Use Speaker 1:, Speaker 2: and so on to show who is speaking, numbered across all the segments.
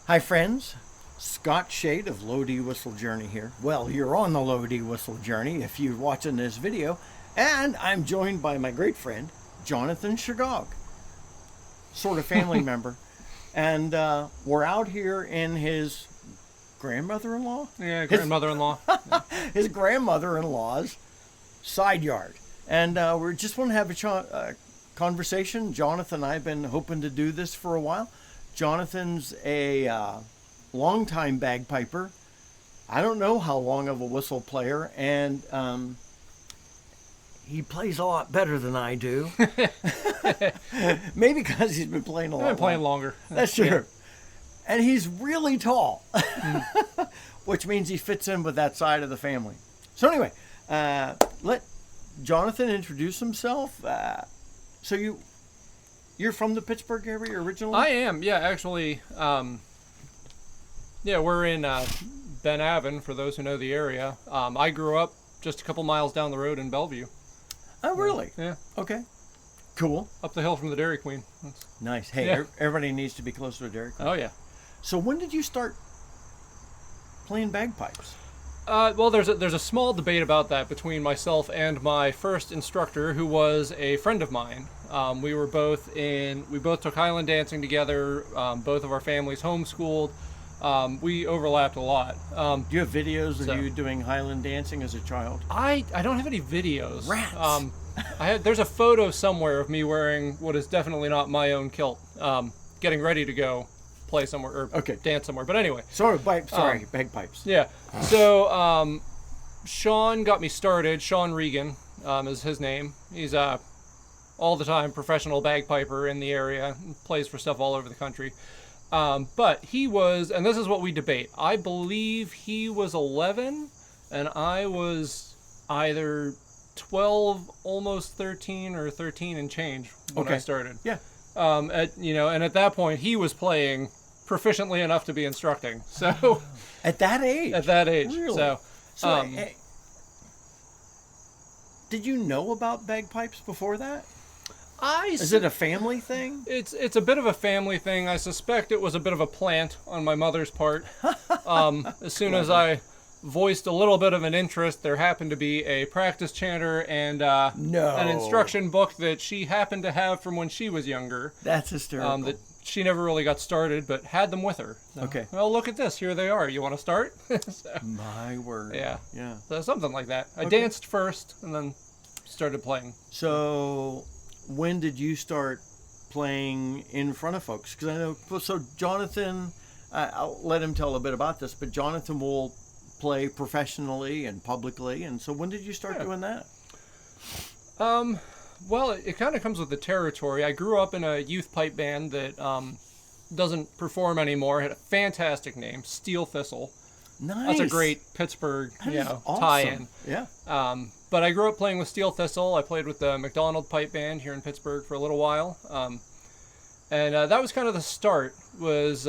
Speaker 1: Hi, friends. Scott Shade of Low D Whistle Journey here. Well, you're on the Low D Whistle Journey if you're watching this video. And I'm joined by my great friend, Jonathan Shegog, sort of family member. And we're out here in his grandmother-in-law?
Speaker 2: Yeah, grandmother-in-law.
Speaker 1: His grandmother-in-law's side yard. And we just want to have a conversation. Jonathan and I have been hoping to do this for a while. Jonathan's a longtime bagpiper. I don't know how long of a whistle player, and he plays a lot better than I do. Maybe because he's been playing a lot.
Speaker 2: I've been playing longer.
Speaker 1: That's true. Yeah. And he's really tall, which means he fits in with that side of the family. So anyway, let Jonathan introduce himself. So you're from the Pittsburgh area originally?
Speaker 2: I am, yeah, actually. We're in Ben Avon, for those who know the area. I grew up just a couple miles down the road in Bellevue.
Speaker 1: Oh, really?
Speaker 2: Yeah.
Speaker 1: Okay. Cool.
Speaker 2: Up the hill from the Dairy Queen.
Speaker 1: Nice. Hey,
Speaker 2: yeah.
Speaker 1: Everybody needs to be close to a Dairy Queen.
Speaker 2: Oh, yeah.
Speaker 1: So when did you start playing bagpipes?
Speaker 2: Well, there's a small debate about that between myself and my first instructor, who was a friend of mine. We both took Highland dancing together. Both of our families homeschooled. We overlapped a lot.
Speaker 1: Do you have videos of you doing Highland dancing as a child?
Speaker 2: I don't have any videos.
Speaker 1: Rats.
Speaker 2: There's a photo somewhere of me wearing what is definitely not my own kilt, getting ready to go play somewhere or dance somewhere. But anyway.
Speaker 1: Bagpipes.
Speaker 2: Yeah. So Sean got me started. Sean Regan is his name. He's all the time professional bagpiper in the area. Plays for stuff all over the country. But he was, and this is what we debate, I believe he was 11 and I was either 12, almost 13 or 13 and change when I started.
Speaker 1: Yeah.
Speaker 2: And at that point he was playing proficiently enough to be instructing. So
Speaker 1: at that age?
Speaker 2: At that age.
Speaker 1: Really? Did you know about bagpipes before that? Is it a family thing?
Speaker 2: It's a bit of a family thing. I suspect it was a bit of a plant on my mother's part. As soon as I voiced a little bit of an interest, there happened to be a practice chanter and an instruction book that she happened to have from when she was younger.
Speaker 1: That's hysterical.
Speaker 2: That she never really got started, but had them with her. So,
Speaker 1: okay.
Speaker 2: Well, look at this. Here they are. You want to start?
Speaker 1: My word.
Speaker 2: Yeah.
Speaker 1: Yeah.
Speaker 2: So something like that. I danced first and then started playing.
Speaker 1: So when did you start playing in front of folks? Because I know, so Jonathan, I'll let him tell a bit about this, but Jonathan will play professionally and publicly. And so when did you start doing that?
Speaker 2: Well, it kind of comes with the territory. I grew up in a youth pipe band that doesn't perform anymore. It had a fantastic name, Steel Thistle.
Speaker 1: Nice.
Speaker 2: That's a great Pittsburgh,
Speaker 1: awesome.
Speaker 2: tie-in.
Speaker 1: Yeah.
Speaker 2: But I grew up playing with Steel Thistle. I played with the McDonald Pipe Band here in Pittsburgh for a little while. And that was kind of the start, was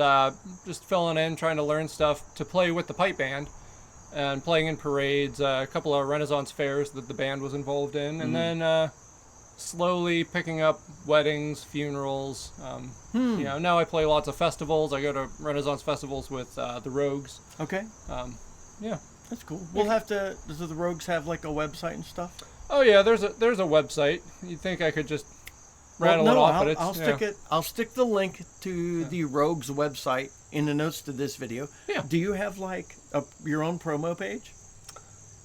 Speaker 2: just filling in, trying to learn stuff to play with the pipe band and playing in parades, a couple of Renaissance fairs that the band was involved in, and then slowly picking up weddings, funerals. Now I play lots of festivals. I go to Renaissance festivals with the Rogues.
Speaker 1: Okay.
Speaker 2: Yeah.
Speaker 1: That's cool. We'll have to. Does the Rogues have like a website and stuff?
Speaker 2: Oh yeah, there's a website. You'd think I could just rattle it off, but it's
Speaker 1: I'll stick the link to the Rogues website in the notes to this video.
Speaker 2: Yeah.
Speaker 1: Do you have like your own promo page?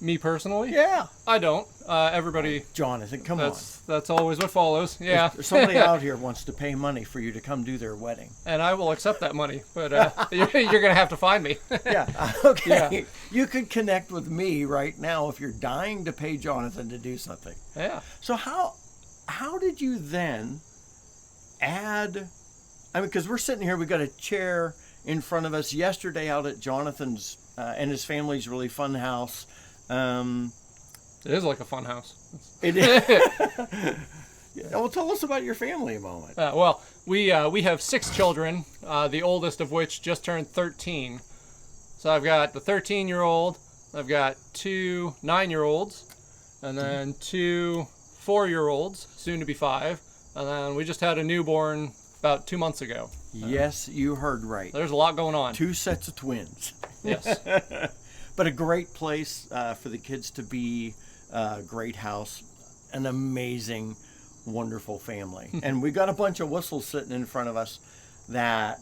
Speaker 2: Me personally?
Speaker 1: Yeah.
Speaker 2: I don't. Everybody.
Speaker 1: Jonathan, come on.
Speaker 2: That's always what follows. Yeah.
Speaker 1: There's somebody out here wants to pay money for you to come do their wedding.
Speaker 2: And I will accept that money, but you're going to have to find me.
Speaker 1: Yeah. Okay.
Speaker 2: Yeah.
Speaker 1: You could connect with me right now if you're dying to pay Jonathan to do something.
Speaker 2: Yeah.
Speaker 1: So how did you then add? I mean, because we're sitting here, we got a chair in front of us. Yesterday, out at Jonathan's and his family's really fun house.
Speaker 2: It is like a fun house.
Speaker 1: It is. Well, tell us about your family a moment.
Speaker 2: Well, we have 6 children, the oldest of which just turned 13. So I've got the 13-year-old, I've got 2 9-year-olds, and then 2 4-year-olds, soon to be 5, and then we just had a newborn about 2 months ago.
Speaker 1: Yes, you heard right.
Speaker 2: There's a lot going on.
Speaker 1: 2 sets of twins.
Speaker 2: Yes.
Speaker 1: But a great place for the kids to be, great house, an amazing, wonderful family. And we got a bunch of whistles sitting in front of us that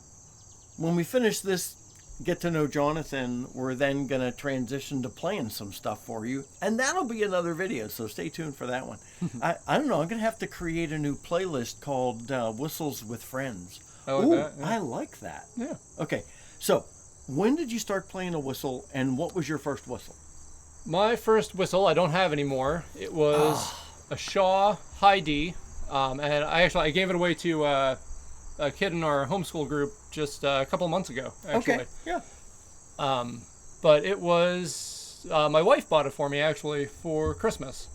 Speaker 1: when we finish this Get to Know Jonathan, we're then going to transition to playing some stuff for you. And that'll be another video, so stay tuned for that one. I don't know, I'm going to have to create a new playlist called Whistles with Friends.
Speaker 2: I like that. Yeah.
Speaker 1: I like that.
Speaker 2: Yeah.
Speaker 1: Okay, so when did you start playing a whistle, and what was your first whistle?
Speaker 2: My first whistle, I don't have anymore. It was a Shaw High D, and I gave it away to a kid in our homeschool group just a couple of months ago, actually.
Speaker 1: Okay, yeah.
Speaker 2: But it was, my wife bought it for me, actually, for Christmas.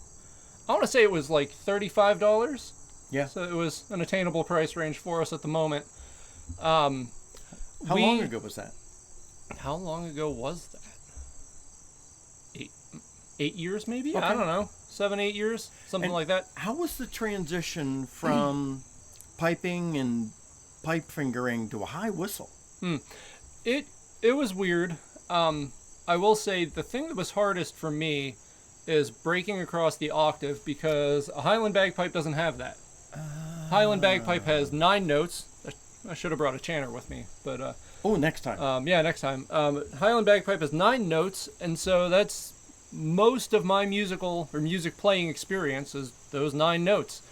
Speaker 2: I want to say it was like $35.
Speaker 1: Yeah.
Speaker 2: So it was an attainable price range for us at the moment. How
Speaker 1: long ago was that?
Speaker 2: How long ago was that? 8 years, maybe?
Speaker 1: Okay.
Speaker 2: I don't know. 7, 8 years? Something like that.
Speaker 1: How was the transition from piping and pipe fingering to a high whistle?
Speaker 2: It was weird. I will say the thing that was hardest for me is breaking across the octave, because a Highland bagpipe doesn't have that. Highland bagpipe has 9 notes. I should have brought a chanter with me, but
Speaker 1: next time.
Speaker 2: yeah, next time. Highland bagpipe has 9 notes, and so that's most of my music playing experience is those 9 notes.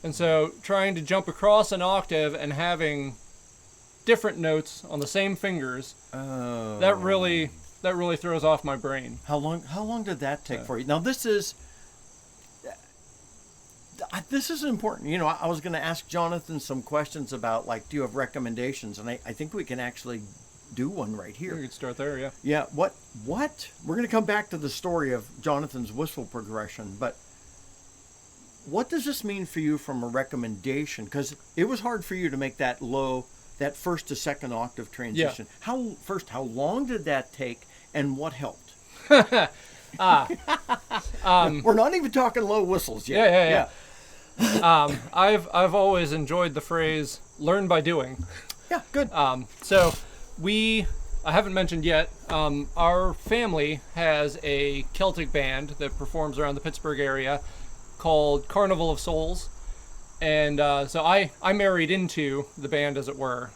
Speaker 2: And so trying to jump across an octave and having different notes on the same fingers, that really throws off my brain.
Speaker 1: How long did that take for you? Now this is important. You know, I was going to ask Jonathan some questions about, like, do you have recommendations? And I think we can actually do one right here.
Speaker 2: We could start there, yeah.
Speaker 1: Yeah. What? We're going to come back to the story of Jonathan's whistle progression, but what does this mean for you from a recommendation? Because it was hard for you to make that first to second octave transition.
Speaker 2: Yeah.
Speaker 1: How long did that take, and what helped?
Speaker 2: We're
Speaker 1: not even talking low whistles yet.
Speaker 2: Yeah. I've always enjoyed the phrase "learn by doing."
Speaker 1: Yeah, good.
Speaker 2: So I haven't mentioned yet, our family has a Celtic band that performs around the Pittsburgh area called Carnival of Souls. And so I married into the band, as it were.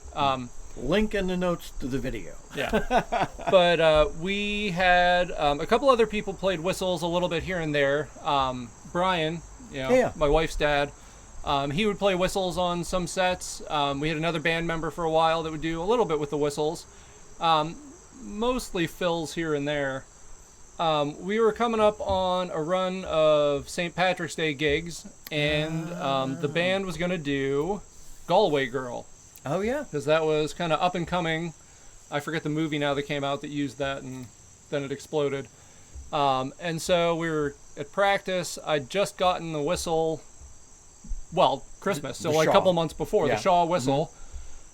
Speaker 1: Link in the notes to the video.
Speaker 2: Yeah. But we had a couple other people played whistles a little bit here and there. Brian, my wife's dad, he would play whistles on some sets. We had another band member for a while that would do a little bit with the whistles. Mostly fills here and there. We were coming up on a run of St. Patrick's Day gigs, and the band was going to do Galway Girl.
Speaker 1: Oh, yeah.
Speaker 2: Because that was kind of up and coming. I forget the movie now that came out that used that, and then it exploded. And so we were at practice. I'd just gotten the whistle, Christmas, so like a couple months before, the Shaw whistle.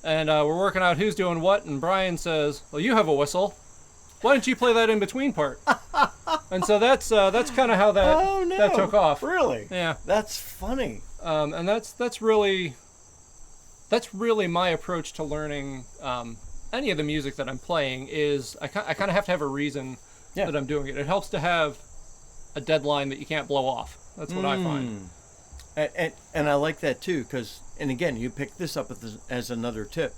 Speaker 2: Mm-hmm. And we're working out who's doing what, and Brian says, well, you have a whistle. Why don't you play that in between part? And so that's kind of how that took off.
Speaker 1: Really?
Speaker 2: Yeah.
Speaker 1: That's funny.
Speaker 2: And that's really my approach to learning any of the music that I'm playing. Is I kind of have to have a reason that I'm doing it. It helps to have a deadline that you can't blow off. That's what I find.
Speaker 1: And I like that too, because, and again, you pick this up as another tip.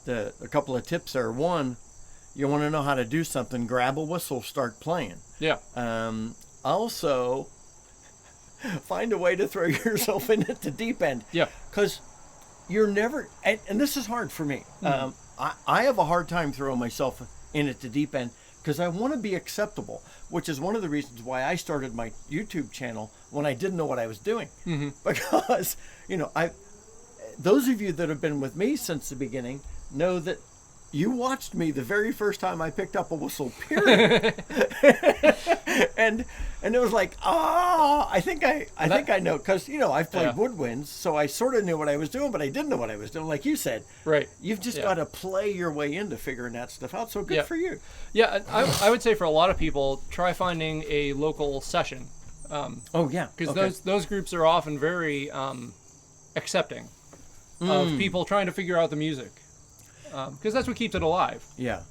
Speaker 1: A couple of tips are: one, you want to know how to do something, grab a whistle, start playing.
Speaker 2: Yeah.
Speaker 1: Also, find a way to throw yourself in at the deep end.
Speaker 2: Yeah.
Speaker 1: Because you're never, and this is hard for me. Mm-hmm. I have a hard time throwing myself in at the deep end because I want to be acceptable, which is one of the reasons why I started my YouTube channel when I didn't know what I was doing. Mm-hmm. Because, those of you that have been with me since the beginning know that you watched me the very first time I picked up a whistle, period. and it was like, I think I know, because, I've played woodwinds, so I sort of knew what I was doing, but I didn't know what I was doing, like you said.
Speaker 2: Right.
Speaker 1: You've just got to play your way into figuring that stuff out, so good for you.
Speaker 2: Yeah, I would say for a lot of people, try finding a local session. Because those groups are often very accepting of people trying to figure out the music. because that's what keeps it alive.
Speaker 1: Yeah.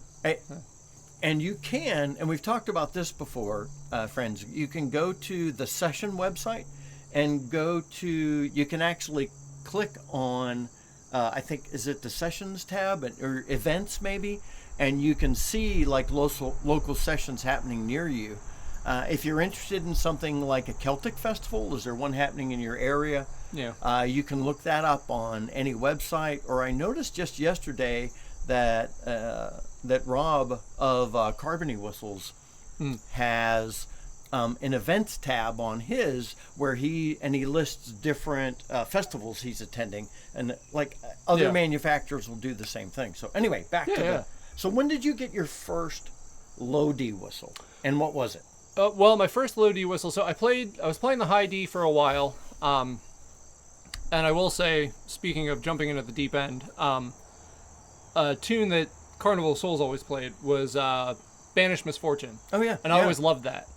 Speaker 1: And you can, and we've talked about this before, friends, you can go to the session website and you can actually click on, I think, is it the sessions tab or events maybe? And you can see like local sessions happening near you. If you're interested in something like a Celtic festival, is there one happening in your area?
Speaker 2: Yeah.
Speaker 1: You can look that up on any website. Or I noticed just yesterday that Rob of Carbony Whistles has an events tab on his where he lists different festivals he's attending, and like other manufacturers will do the same thing. So anyway, back to so when did you get your first low D whistle, and what was it?
Speaker 2: Well, my first low D whistle. So I was playing the high D for a while, and I will say, speaking of jumping into the deep end, a tune that Carnival of Souls always played was Banished Misfortune.
Speaker 1: Oh yeah,
Speaker 2: and I always loved that.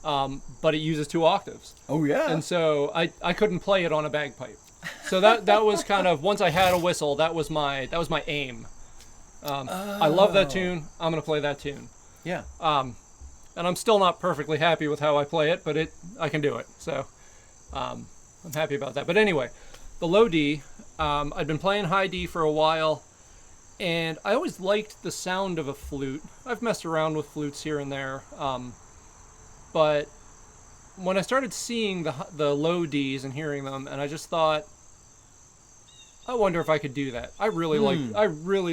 Speaker 2: But it uses 2 octaves.
Speaker 1: Oh yeah.
Speaker 2: And so I couldn't play it on a bagpipe. So that was kind of, once I had a whistle, that was my aim. I love that tune. I'm gonna play that tune.
Speaker 1: Yeah.
Speaker 2: And I'm still not perfectly happy with how I play it, but I can do it. So I'm happy about that. But anyway, the low D, I'd been playing high D for a while, and I always liked the sound of a flute. I've messed around with flutes here and there, but when I started seeing the low Ds and hearing them, and I just thought, I wonder if I could do that. I really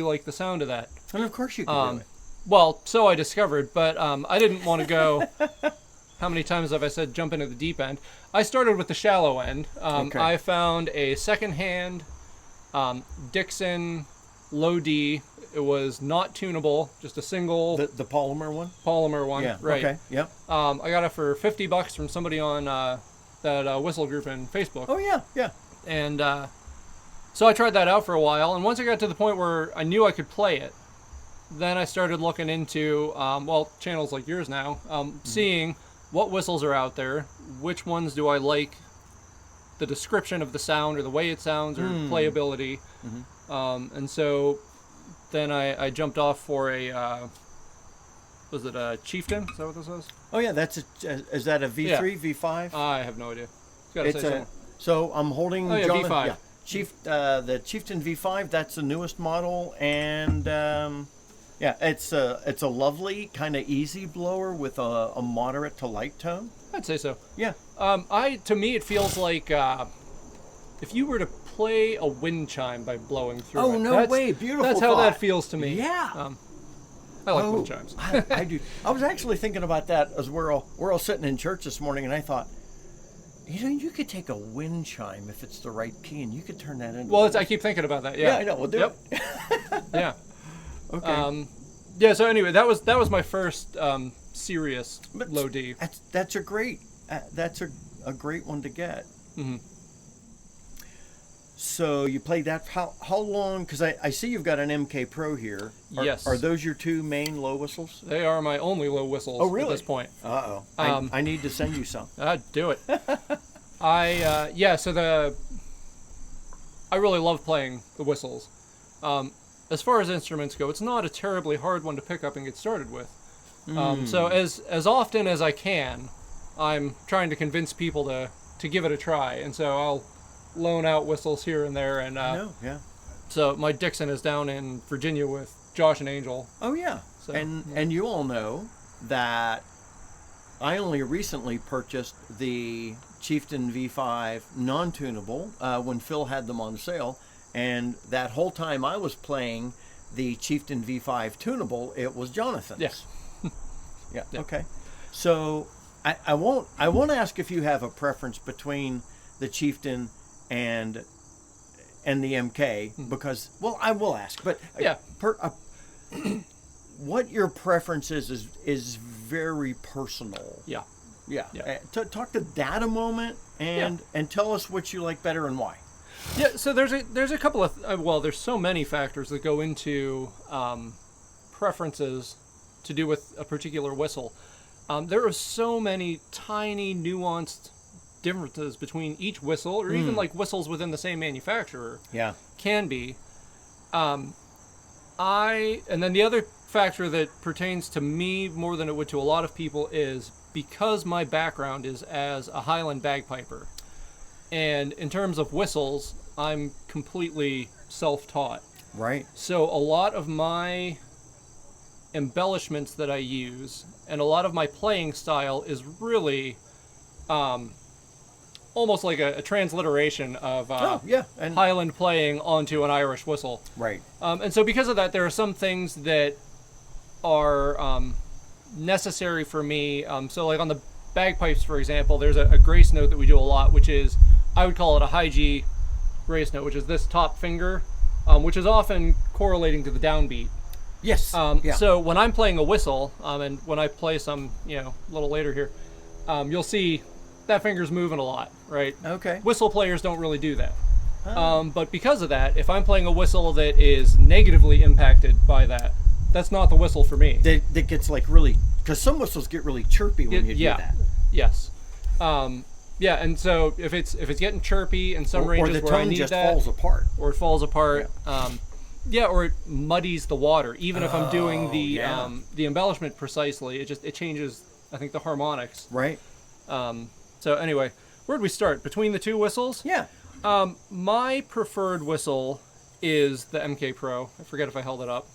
Speaker 2: like the sound of that.
Speaker 1: And of course you can do it.
Speaker 2: Well, so I discovered, but I didn't want to go. How many times have I said jump into the deep end? I started with the shallow end. I found a secondhand Dixon low D. It was not tunable, just a single.
Speaker 1: The polymer one?
Speaker 2: Polymer one,
Speaker 1: yeah,
Speaker 2: right.
Speaker 1: Okay, yep.
Speaker 2: I got it for $50 from somebody on that whistle group in Facebook.
Speaker 1: Oh, yeah, yeah.
Speaker 2: And so I tried that out for a while, and once I got to the point where I knew I could play it, then I started looking into, channels like yours now, seeing what whistles are out there, which ones do I like, the description of the sound or the way it sounds or playability. Mm-hmm. And so then I jumped off for was it a Chieftain? Is that what this was?
Speaker 1: Oh yeah, is that a V3, yeah. V5?
Speaker 2: I have no idea. It's say
Speaker 1: so I'm holding
Speaker 2: V5.
Speaker 1: Yeah, the Chieftain V5, that's the newest model, and it's a lovely kind of easy blower with a moderate to light tone.
Speaker 2: I'd say so.
Speaker 1: Yeah.
Speaker 2: To me it feels like if you were to play a wind chime by blowing through it.
Speaker 1: Oh, no way. Beautiful
Speaker 2: That's
Speaker 1: thought.
Speaker 2: how that feels to me.
Speaker 1: Yeah.
Speaker 2: I like wind chimes.
Speaker 1: I do. I was actually thinking about that as we're all sitting in church this morning, and I thought, you could take a wind chime if it's the right key, and you could turn that into.
Speaker 2: Well, I keep thinking about that. Yeah.
Speaker 1: Yeah, I know. We'll do it.
Speaker 2: Yeah.
Speaker 1: Okay.
Speaker 2: So anyway, that was my first serious low D.
Speaker 1: That's a great great one to get.
Speaker 2: Mm-hmm.
Speaker 1: So you played that. How long? Because I see you've got an MK Pro here.
Speaker 2: Yes.
Speaker 1: Are those your 2 main low whistles?
Speaker 2: They are my only low whistles.
Speaker 1: Oh, really?
Speaker 2: At this point.
Speaker 1: Uh-oh. I need to send you some.
Speaker 2: Do it. I really love playing the whistles. As far as instruments go, it's not a terribly hard one to pick up and get started with. So as often as I can, I'm trying to convince people to give it a try, and so I'll loan out whistles here and there, and
Speaker 1: yeah.
Speaker 2: So my Dixon is down in Virginia with Josh and Angel.
Speaker 1: Oh yeah. So, and you all know that I only recently purchased the Chieftain V5 non-tunable when Phil had them on sale, and that whole time I was playing the Chieftain V5 tunable, it was Jonathan's.
Speaker 2: Yes.
Speaker 1: Yeah. Okay. So I won't ask if you have a preference between the Chieftain and the MK, because I will ask, but what your preference is very personal.
Speaker 2: Yeah.
Speaker 1: Talk to that a moment and tell us what you like better and why.
Speaker 2: Yeah, so there's a couple of there's so many factors that go into preferences to do with a particular whistle. There are so many tiny nuanced differences between each whistle, or even like whistles within the same manufacturer.
Speaker 1: Yeah,
Speaker 2: can be. And then the other factor that pertains to me more than it would to a lot of people is because my background is as a Highland bagpiper, and in terms of whistles, I'm completely self-taught.
Speaker 1: Right.
Speaker 2: So a lot of my embellishments that I use and a lot of my playing style is really almost like a transliteration of
Speaker 1: and
Speaker 2: Highland playing onto an Irish whistle.
Speaker 1: right.
Speaker 2: And so because of that, there are some things that are necessary for me. So like on the bagpipes, for example, there's a grace note that we do a lot, which is, I would call it a high G grace note, which is this top finger, which is often correlating to the downbeat.
Speaker 1: Yes.
Speaker 2: So when I'm playing a whistle, and when I play some, a little later here, you'll see that finger's moving a lot, right?
Speaker 1: Okay.
Speaker 2: Whistle players don't really do that. But because of that, if I'm playing a whistle that is negatively impacted by that, that's not the whistle for me.
Speaker 1: That gets like really, because some whistles get really chirpy when you do that.
Speaker 2: Yes. And so if it's getting chirpy in some ranges where I need that,
Speaker 1: or the tone just falls apart.
Speaker 2: Or it falls apart. Or it muddies the water. Even if I'm doing the embellishment precisely, it changes, I think, the harmonics.
Speaker 1: Right.
Speaker 2: So anyway, where'd we start? Between the two whistles?
Speaker 1: Yeah.
Speaker 2: My preferred whistle is the MK Pro. I forget if I held it up.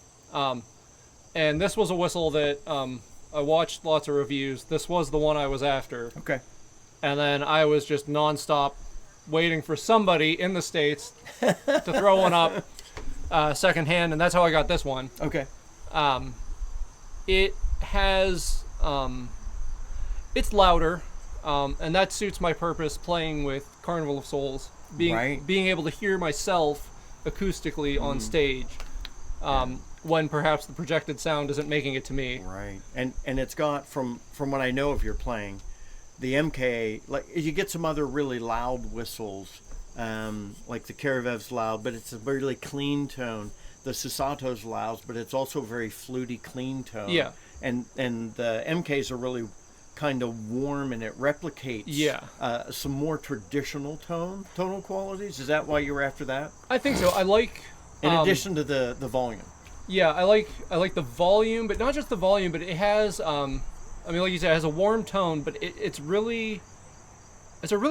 Speaker 2: And this was a whistle that I watched lots of reviews. This was the one I was after.
Speaker 1: Okay.
Speaker 2: And then I was just nonstop waiting for somebody in the States to throw one up secondhand, and that's how I got this one.
Speaker 1: Okay.
Speaker 2: It has, it's louder, and that suits my purpose playing with Carnival of Souls. Being able to hear myself acoustically on stage, when perhaps the projected sound isn't making it to me.
Speaker 1: Right. And it's got, from what I know of your playing, the MK, like you get some other really loud whistles, like the Karavev's loud, but it's a really clean tone. The Susato's loud, but it's also a very fluty, clean tone.
Speaker 2: Yeah.
Speaker 1: And the MKs are really kind of warm, and it replicates some more traditional tonal qualities. Is that why you were after that?
Speaker 2: I think so. I like,
Speaker 1: in addition to the volume.
Speaker 2: Yeah, I like the volume, but not just the volume, but it has, like you said, it has a warm tone, but it's a really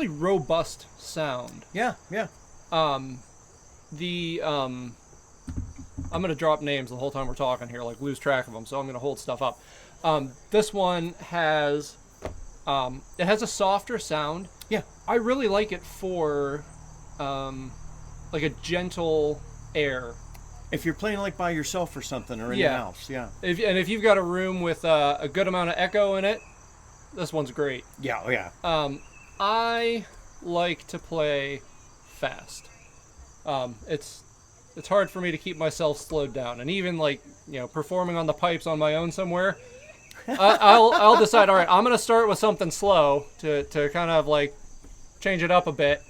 Speaker 2: robust sound.
Speaker 1: Yeah, yeah.
Speaker 2: I'm going to drop names the whole time we're talking here, like lose track of them, so I'm going to hold stuff up. This one has, it has a softer sound.
Speaker 1: Yeah.
Speaker 2: I really like it for, like a gentle air.
Speaker 1: If you're playing like by yourself or something, or in the house, yeah.
Speaker 2: If you've got a room with a good amount of echo in it, this one's great.
Speaker 1: Yeah, yeah.
Speaker 2: I like to play fast. It's hard for me to keep myself slowed down, and even like performing on the pipes on my own somewhere, I'll decide. All right, I'm gonna start with something slow to kind of like change it up a bit.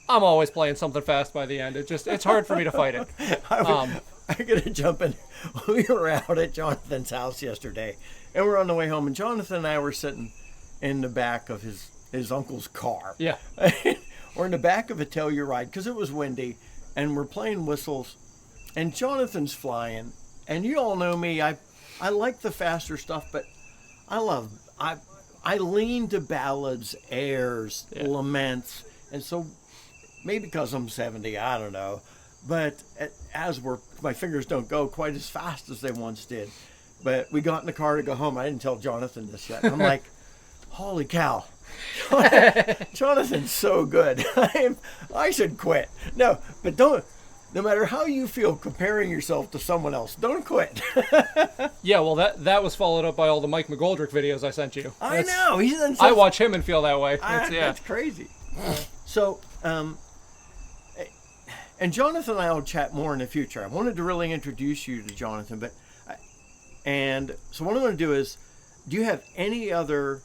Speaker 2: I'm always playing something fast by the end. It's hard for me to fight it.
Speaker 1: I'm gonna jump in. We were out at Jonathan's house yesterday, and we're on the way home, and Jonathan and I were sitting in the back of his uncle's car.
Speaker 2: Yeah.
Speaker 1: We're in the back of a Telluride because it was windy, and we're playing whistles, and Jonathan's flying, and you all know me. I like the faster stuff, but I lean to ballads, airs, laments, and so. Maybe because I'm 70, I don't know. But my fingers don't go quite as fast as they once did. But we got in the car to go home. I didn't tell Jonathan this yet. I'm like, holy cow. Jonathan's so good. I should quit. No, but don't. No matter how you feel comparing yourself to someone else, don't quit.
Speaker 2: Yeah, well, that was followed up by all the Mike McGoldrick videos I sent you.
Speaker 1: I know. He's in
Speaker 2: I watch him and feel that way.
Speaker 1: That's crazy. So, and Jonathan and I will chat more in the future. I wanted to really introduce you to Jonathan, so what I'm going to do is, do you have any other,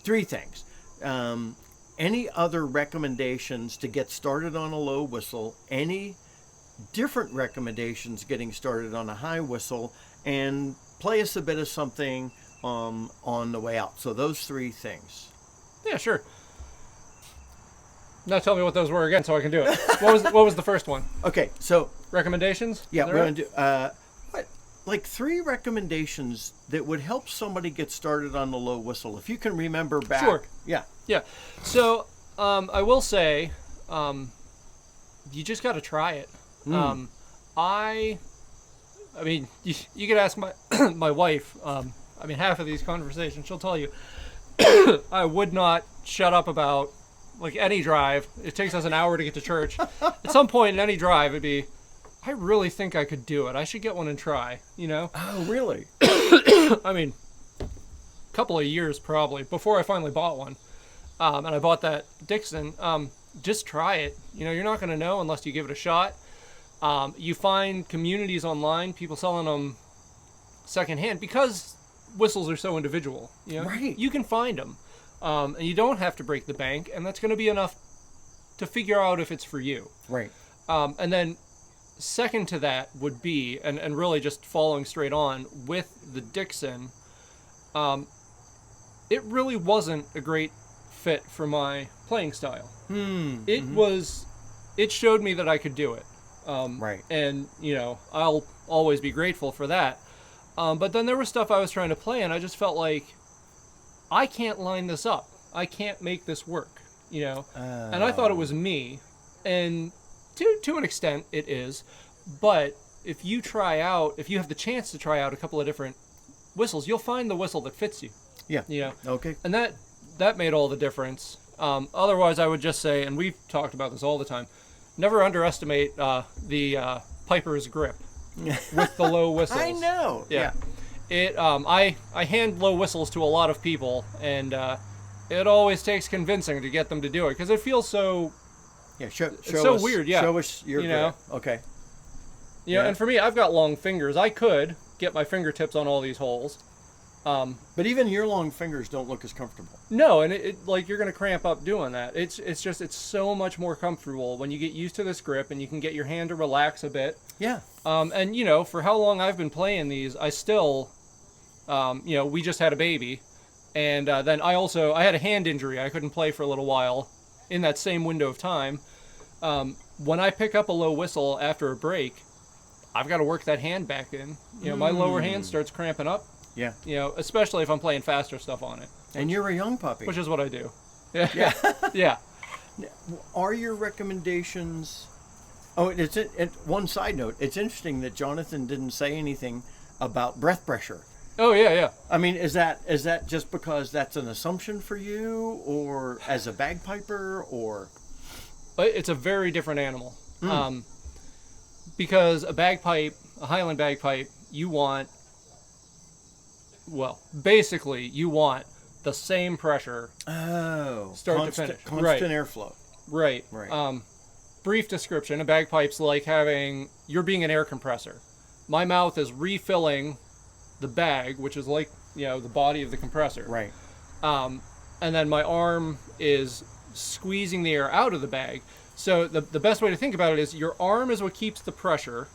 Speaker 1: three things. Any other recommendations to get started on a low whistle, any different recommendations getting started on a high whistle, and play us a bit of something on the way out. So those three things.
Speaker 2: Yeah, sure. Now tell me what those were again so I can do it. What was the first one?
Speaker 1: Okay, so
Speaker 2: Recommendations?
Speaker 1: Yeah,
Speaker 2: Is that
Speaker 1: we're
Speaker 2: right?
Speaker 1: going to do like 3 recommendations that would help somebody get started on the low whistle. If you can remember back.
Speaker 2: Sure.
Speaker 1: Yeah.
Speaker 2: Yeah. So I will say, you just got to try it. I mean, you could ask my my wife. I mean, half of these conversations, she'll tell you, I would not shut up about like any drive. It takes us an hour to get to church. At some point in any drive, it'd be, I really think I could do it. I should get one and try. You know?
Speaker 1: Oh, really?
Speaker 2: I mean, a couple of years probably before I finally bought one. And I bought that Dixon. Just try it. You know, you're not going to know unless you give it a shot. You find communities online, people selling them secondhand because whistles are so individual. You know,
Speaker 1: Right.
Speaker 2: You can find them, and you don't have to break the bank, and that's going to be enough to figure out if it's for you.
Speaker 1: Right.
Speaker 2: And then second to that would be, and really just following straight on with the Dixon, it really wasn't a great fit for my playing style. It showed me that I could do it.
Speaker 1: Right.
Speaker 2: And, you know, I'll always be grateful for that. But then there was stuff I was trying to play, and I just felt like, I can't line this up. I can't make this work, you know? And I thought it was me. And to an extent, it is. But if you have the chance to try out a couple of different whistles, you'll find the whistle that fits you.
Speaker 1: Yeah.
Speaker 2: You know?
Speaker 1: Okay.
Speaker 2: And that made all the difference. Otherwise, I would just say, and we've talked about this all the time, never underestimate the piper's grip with the low whistles.
Speaker 1: I know.
Speaker 2: Yeah. I hand low whistles to a lot of people, and it always takes convincing to get them to do it because it feels so.
Speaker 1: Yeah. Show
Speaker 2: so
Speaker 1: us,
Speaker 2: weird. Yeah.
Speaker 1: Show us your
Speaker 2: you
Speaker 1: grip.
Speaker 2: know.
Speaker 1: Okay.
Speaker 2: You know,
Speaker 1: Yeah.
Speaker 2: and for me, I've got long fingers. I could get my fingertips on all these holes.
Speaker 1: But even your long fingers don't look as comfortable.
Speaker 2: No, and it like you're gonna cramp up doing that. It's so much more comfortable when you get used to this grip and you can get your hand to relax a bit.
Speaker 1: Yeah.
Speaker 2: And you know, for how long I've been playing these, I still, you know, we just had a baby, and then I had a hand injury. I couldn't play for a little while in that same window of time. When I pick up a low whistle after a break, I've got to work that hand back in. You know, my lower hand starts cramping up.
Speaker 1: Yeah.
Speaker 2: You know, especially if I'm playing faster stuff on it.
Speaker 1: And you're a young puppy.
Speaker 2: Which is what I do. Yeah.
Speaker 1: Yeah.
Speaker 2: Yeah.
Speaker 1: Are your recommendations? Oh, one side note. It's interesting that Jonathan didn't say anything about breath pressure.
Speaker 2: Oh yeah, yeah.
Speaker 1: I mean, is that just because that's an assumption for you, or as a bagpiper, or?
Speaker 2: It's a very different animal. Because a Highland bagpipe, you want the same pressure.
Speaker 1: Oh,
Speaker 2: start to finish.
Speaker 1: Constant
Speaker 2: Right.
Speaker 1: airflow.
Speaker 2: Right.
Speaker 1: Right.
Speaker 2: Brief description: a bagpipe's like you're being an air compressor. My mouth is refilling the bag, which is like, you know, the body of the compressor.
Speaker 1: Right.
Speaker 2: And then my arm is squeezing the air out of the bag. So the best way to think about it is your arm is what keeps the pressure,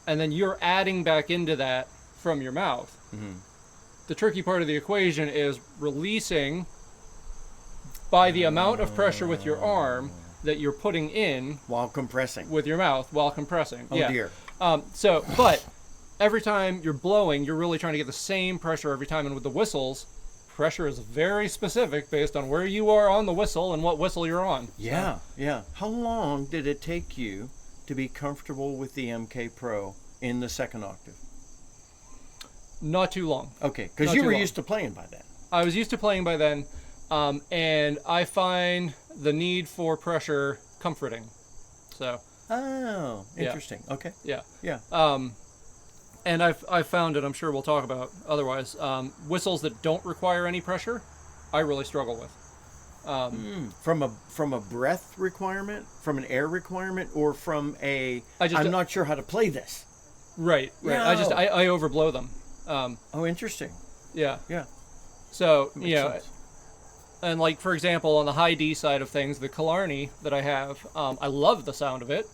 Speaker 2: and then you're adding back into that from your mouth. Mm-hmm. The tricky part of the equation is releasing by the amount of pressure with your arm that you're putting in
Speaker 1: While compressing.
Speaker 2: with your mouth while compressing.
Speaker 1: Oh dear.
Speaker 2: But every time you're blowing, you're really trying to get the same pressure every time. And with the whistles, pressure is very specific based on where you are on the whistle and what whistle you're on.
Speaker 1: Yeah, yeah. How long did it take you to be comfortable with the MK Pro in the second octave?
Speaker 2: Not too long.
Speaker 1: Okay, because
Speaker 2: Not
Speaker 1: you
Speaker 2: too
Speaker 1: were
Speaker 2: long.
Speaker 1: used to playing by then.
Speaker 2: I was used to playing by then, and I find the need for pressure comforting. So,
Speaker 1: Oh,
Speaker 2: Yeah.
Speaker 1: interesting. Okay.
Speaker 2: yeah.
Speaker 1: Yeah.
Speaker 2: And I've found it, I'm sure we'll talk about otherwise, whistles that don't require any pressure, I really struggle with.
Speaker 1: From a breath requirement, from an air requirement, or from
Speaker 2: I'm
Speaker 1: I'm not sure how to play this.
Speaker 2: Right.
Speaker 1: No.
Speaker 2: I overblow them.
Speaker 1: Oh, interesting.
Speaker 2: Yeah.
Speaker 1: Yeah.
Speaker 2: So,
Speaker 1: Makes
Speaker 2: you know,
Speaker 1: sense.
Speaker 2: and like, for example, on the high D side of things, the Killarney that I have, I love the sound of it.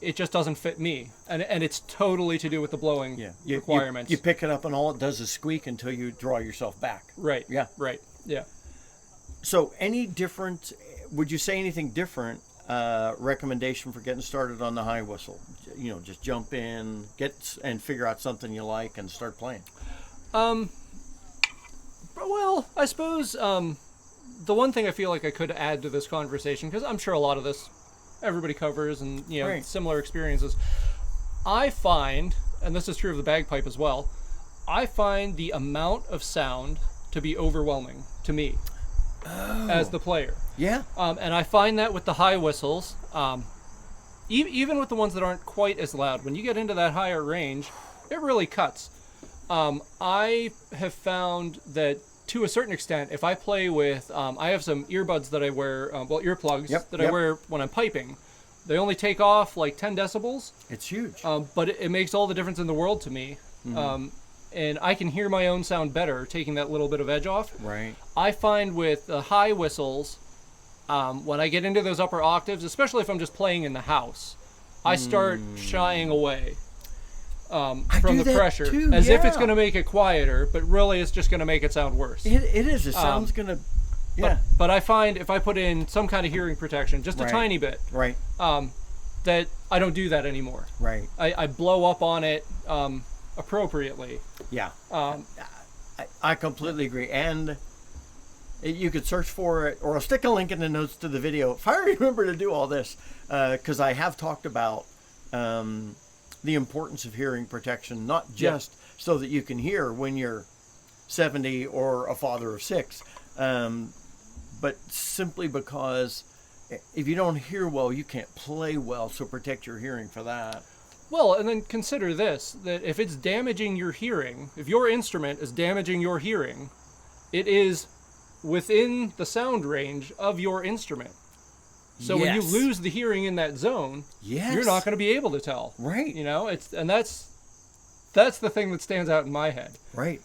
Speaker 2: It just doesn't fit me. And it's totally to do with the blowing requirements.
Speaker 1: You pick it up and all it does is squeak until you draw yourself back.
Speaker 2: Right.
Speaker 1: Yeah.
Speaker 2: Right. Yeah.
Speaker 1: So would you say anything different, recommendation for getting started on the high whistle? just jump in, and figure out something you like and start playing?
Speaker 2: Well, I suppose the one thing I feel like I could add to this conversation, because I'm sure a lot of this everybody covers and
Speaker 1: Right.
Speaker 2: similar experiences, I find, and this is true of the bagpipe as well, I find the amount of sound to be overwhelming to me as the player.
Speaker 1: Yeah.
Speaker 2: And I find that with the high whistles, even with the ones that aren't quite as loud, when you get into that higher range, it really cuts. I have found that to a certain extent, if I play with, I have some earbuds that I wear, earplugs I wear when I'm piping. They only take off like 10 decibels.
Speaker 1: It's huge.
Speaker 2: But it makes all the difference in the world to me. And I can hear my own sound better, taking that little bit of edge off.
Speaker 1: Right.
Speaker 2: I find with the high whistles, when I get into those upper octaves, especially if I'm just playing in the house, I start shying away from the pressure,
Speaker 1: too,
Speaker 2: as if it's
Speaker 1: yeah.
Speaker 2: going to make it quieter, but really it's just going to make it sound worse.
Speaker 1: It is. It sounds going to... Yeah.
Speaker 2: But I find if I put in some kind of hearing protection, just a tiny bit,
Speaker 1: Right.
Speaker 2: that I don't do that anymore.
Speaker 1: Right.
Speaker 2: I blow up on it appropriately.
Speaker 1: Yeah. I completely agree. And you could search for it, or I'll stick a link in the notes to the video if I remember to do all this, because I have talked about the importance of hearing protection, not just so that you can hear when you're 70 or a father of 6, but simply because if you don't hear well, you can't play well, so protect your hearing for that.
Speaker 2: Well, and then consider this, that if it's damaging your hearing, if your instrument is damaging your hearing, it is within the sound range of your instrument. So when you lose the hearing in that zone, you're not going to be able to tell.
Speaker 1: Right.
Speaker 2: That's the thing that stands out in my head.
Speaker 1: Right.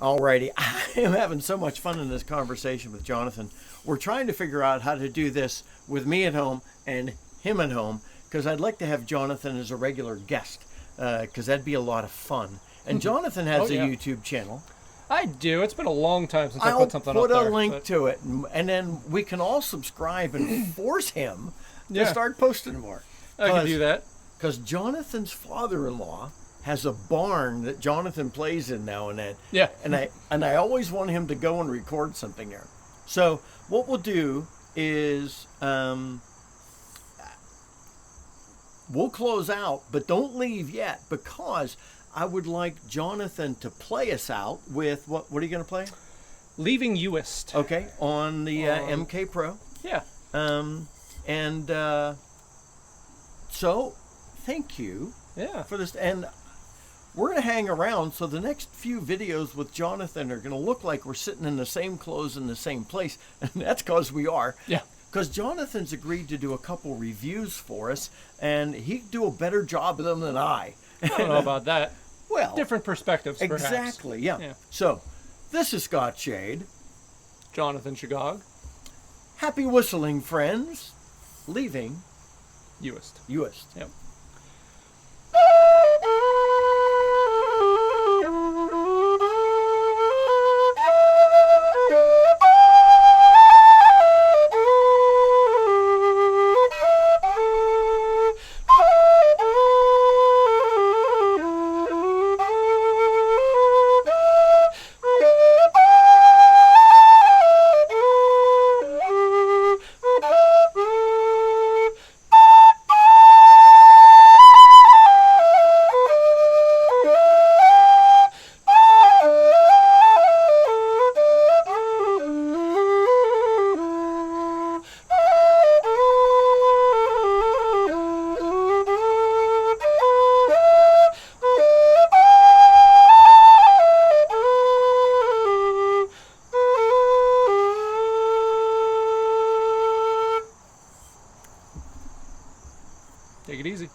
Speaker 1: Alrighty, I am having so much fun in this conversation with Jonathan. We're trying to figure out how to do this with me at home and him at home, because I'd like to have Jonathan as a regular guest, because that'd be a lot of fun. And Jonathan has a YouTube channel.
Speaker 2: I do. It's been a long time since I put something up there.
Speaker 1: I'll put a link to it, and then we can all subscribe and force him to start posting more.
Speaker 2: I can do that.
Speaker 1: Because Jonathan's father-in-law has a barn that Jonathan plays in now and then.
Speaker 2: Yeah.
Speaker 1: And I always want him to go and record something there. So what we'll do is we'll close out, but don't leave yet, because I would like Jonathan to play us out with what are you going to play?
Speaker 2: Leaving Uist.
Speaker 1: Okay, on the MK Pro.
Speaker 2: Yeah.
Speaker 1: So thank you for this. And we're going to hang around, so the next few videos with Jonathan are going to look like we're sitting in the same clothes in the same place, and that's because we are.
Speaker 2: Yeah.
Speaker 1: Because Jonathan's agreed to do a couple reviews for us, and he'd do a better job of them than I.
Speaker 2: I don't know about that.
Speaker 1: Well,
Speaker 2: different perspectives, perhaps.
Speaker 1: Exactly, yeah. So, this is Scott Shade.
Speaker 2: Jonathan Shegog.
Speaker 1: Happy whistling, friends. Leaving
Speaker 2: Uist.
Speaker 1: Yep.
Speaker 2: Take it easy.